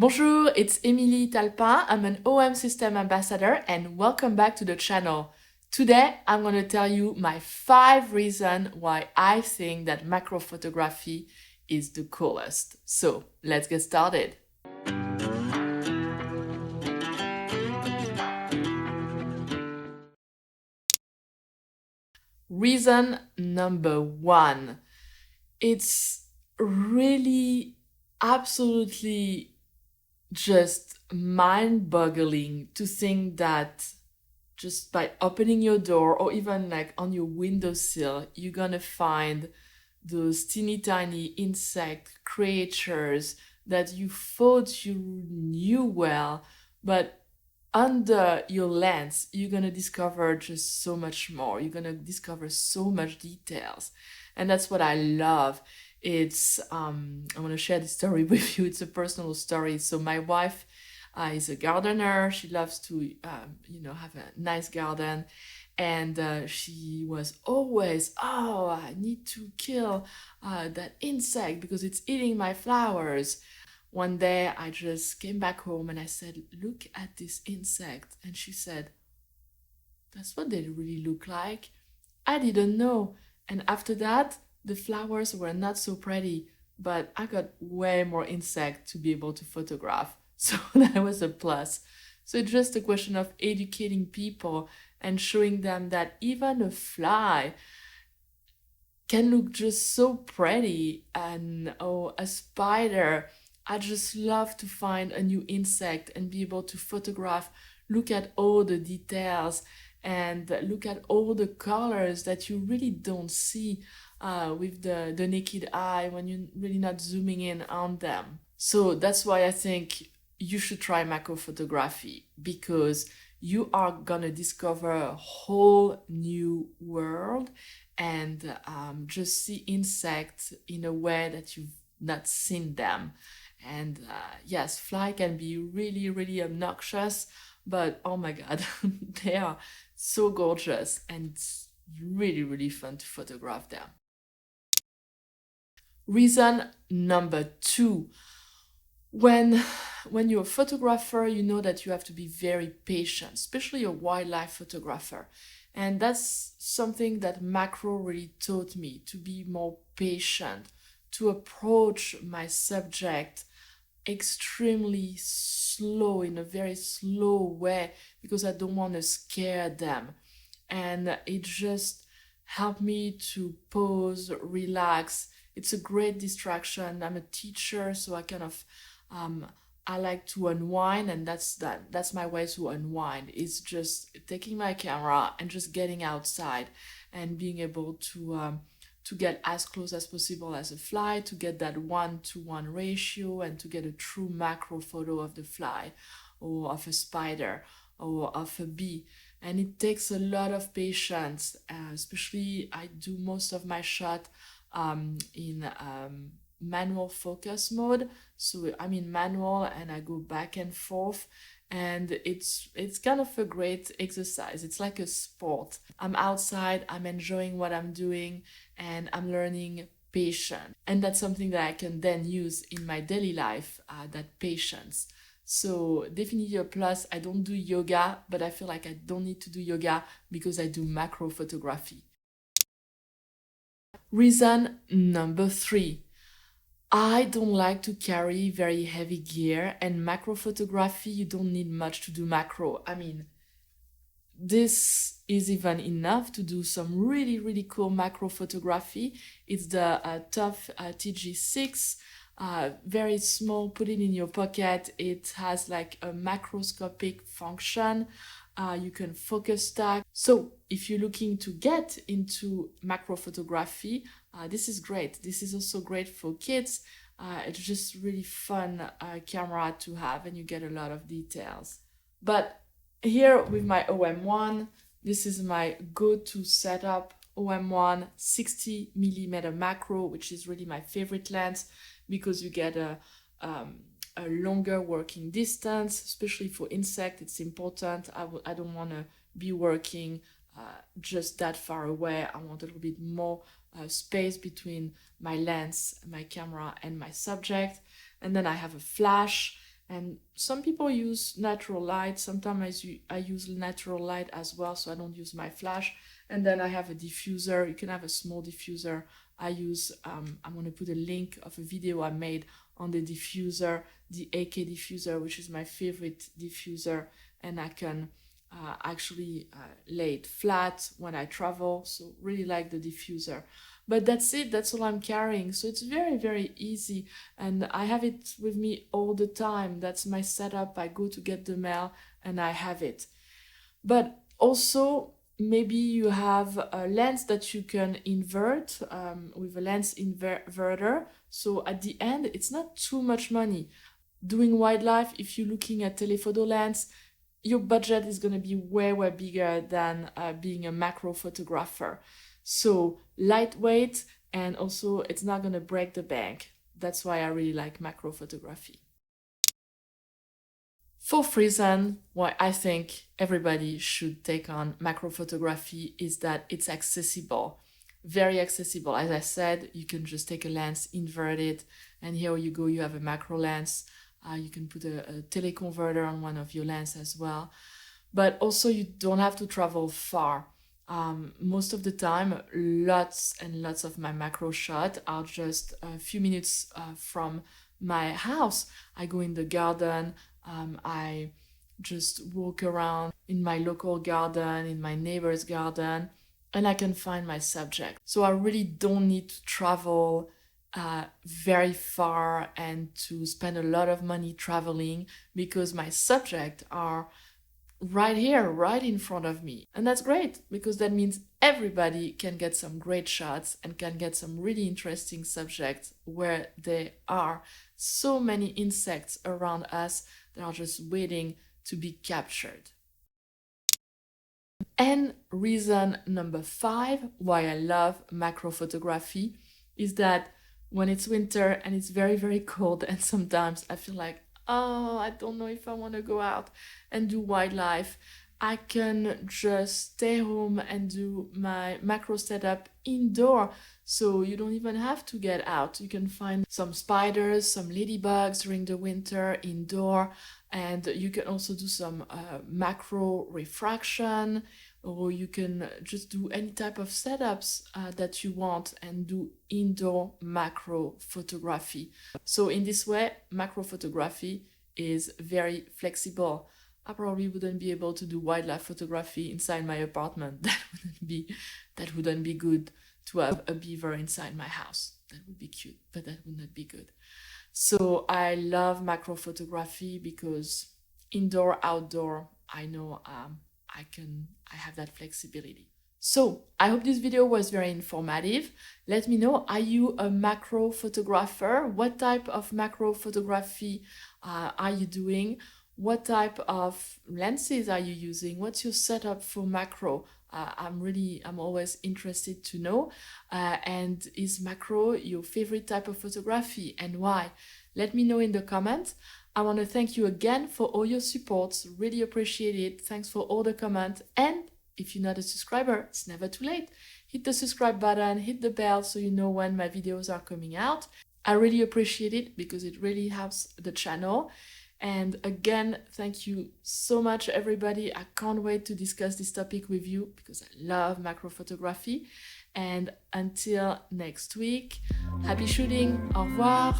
Bonjour, it's Émilie Talpin. I'm an OM System Ambassador and welcome back to the channel. Today, I'm going to tell you my 5 reasons why I think that macro photography is the coolest. So, let's get started. Reason number 1. It's really absolutely just mind-boggling to think that just by opening your door or even like on your windowsill, you're gonna find those teeny tiny insect creatures that you thought you knew well, but under your lens, you're gonna discover just so much more. You're gonna discover so much details. And that's what I love. I want to share this story with you. It's a personal story. So my wife is a gardener. She loves to, have a nice garden. And she was always, oh, I need to kill that insect because it's eating my flowers. One day I just came back home and I said, look at this insect. And she said, that's what they really look like. I didn't know. And after that, the flowers were not so pretty, but I got way more insects to be able to photograph. So that was a plus. So it's just a question of educating people and showing them that even a fly can look just so pretty, and a spider. I just love to find a new insect and be able to photograph, look at all the details and look at all the colors that you really don't see with the naked eye when you're really not zooming in on them. So that's why I think you should try macro photography, because you are gonna discover a whole new world and just see insects in a way that you've not seen them. And yes, fly can be really, really obnoxious, but oh my god, they are so gorgeous and it's really, really fun to photograph them. Reason number 2. When you're a photographer, you know that you have to be very patient, especially a wildlife photographer. And that's something that macro really taught me, to be more patient, to approach my subject extremely slow, in a very slow way, because I don't want to scare them. And it just helped me to pause, relax. It's a great distraction. I'm a teacher, so I like to unwind, and that's my way to unwind. It's just taking my camera and just getting outside and being able to get as close as possible as a fly, to get that 1-to-1 ratio, and to get a true macro photo of the fly or of a spider or of a bee. And it takes a lot of patience, especially I do most of my shot in manual focus mode. So I'm in manual and I go back and forth, and it's kind of a great exercise. It's like a sport. I'm outside, I'm enjoying what I'm doing, and I'm learning patience. And that's something that I can then use in my daily life, that patience. So definitely a plus. I don't do yoga, but I feel like I don't need to do yoga because I do macro photography. Reason number 3. I don't like to carry very heavy gear, and macro photography, you don't need much to do macro. I mean, this is even enough to do some really, really cool macro photography. It's the TUF TG6, very small, put it in your pocket. It has like a macroscopic function. You can focus stack. So if you're looking to get into macro photography, this is great. This is also great for kids. It's just really fun camera to have, and you get a lot of details. But here with my OM1, this is my go-to setup. OM1 60mm macro, which is really my favorite lens, because you get a longer working distance, especially for insect. It's important. I don't want to be working just that far away. I want a little bit more space between my lens, my camera, and my subject. And then I have a flash, And some people use natural light. Sometimes I use natural light as well, so I don't use my flash. And then I have a diffuser. You can have a small diffuser. I use, I'm going to put a link of a video I made on the diffuser, the AK diffuser, which is my favorite diffuser. And I can actually lay it flat when I travel. So really like the diffuser. But that's it, that's all I'm carrying. So it's very, very easy. And I have it with me all the time. That's my setup. I go to get the mail and I have it. But also, maybe you have a lens that you can invert with a lens inverter. So at the end, it's not too much money. Doing wildlife, if you're looking at telephoto lens, your budget is going to be way, way bigger than being a macro photographer. So lightweight, and also it's not going to break the bank. That's why I really like macro photography. Fourth reason why I think everybody should take on macro photography is that it's accessible, very accessible. As I said, you can just take a lens, invert it, and here you go, you have a macro lens. You can put a teleconverter on one of your lenses as well. But also you don't have to travel far. Most of the time, lots and lots of my macro shots are just a few minutes from my house. I go in the garden, I just walk around in my local garden, in my neighbor's garden, and I can find my subject. So I really don't need to travel very far and to spend a lot of money traveling, because my subjects are right here, right in front of me. And that's great, because that means everybody can get some great shots and can get some really interesting subjects where there are so many insects around us that are just waiting to be captured. And reason number 5 why I love macro photography is that when it's winter and it's very, very cold, and sometimes I feel like, oh, I don't know if I want to go out and do wildlife, I can just stay home and do my macro setup indoor. So you don't even have to get out. You can find some spiders, some ladybugs during the winter indoor, and you can also do some macro refraction, or you can just do any type of setups that you want and do indoor macro photography. So in this way, macro photography is very flexible. I probably wouldn't be able to do wildlife photography inside my apartment. That wouldn't be good to have a beaver inside my house. That would be cute, but that would not be good. So I love macro photography because indoor, outdoor, I know I have that flexibility. So I hope this video was very informative. Let me know, are you a macro photographer? What type of macro photography are you doing? What type of lenses are you using? What's your setup for macro? I'm always interested to know. And is macro your favorite type of photography, and why? Let me know in the comments. I want to thank you again for all your support. Really appreciate it. Thanks for all the comments. And if you're not a subscriber, it's never too late. Hit the subscribe button, hit the bell so you know when my videos are coming out. I really appreciate it because it really helps the channel. And again, thank you so much, everybody. I can't wait to discuss this topic with you because I love macro photography. And until next week, happy shooting. Au revoir.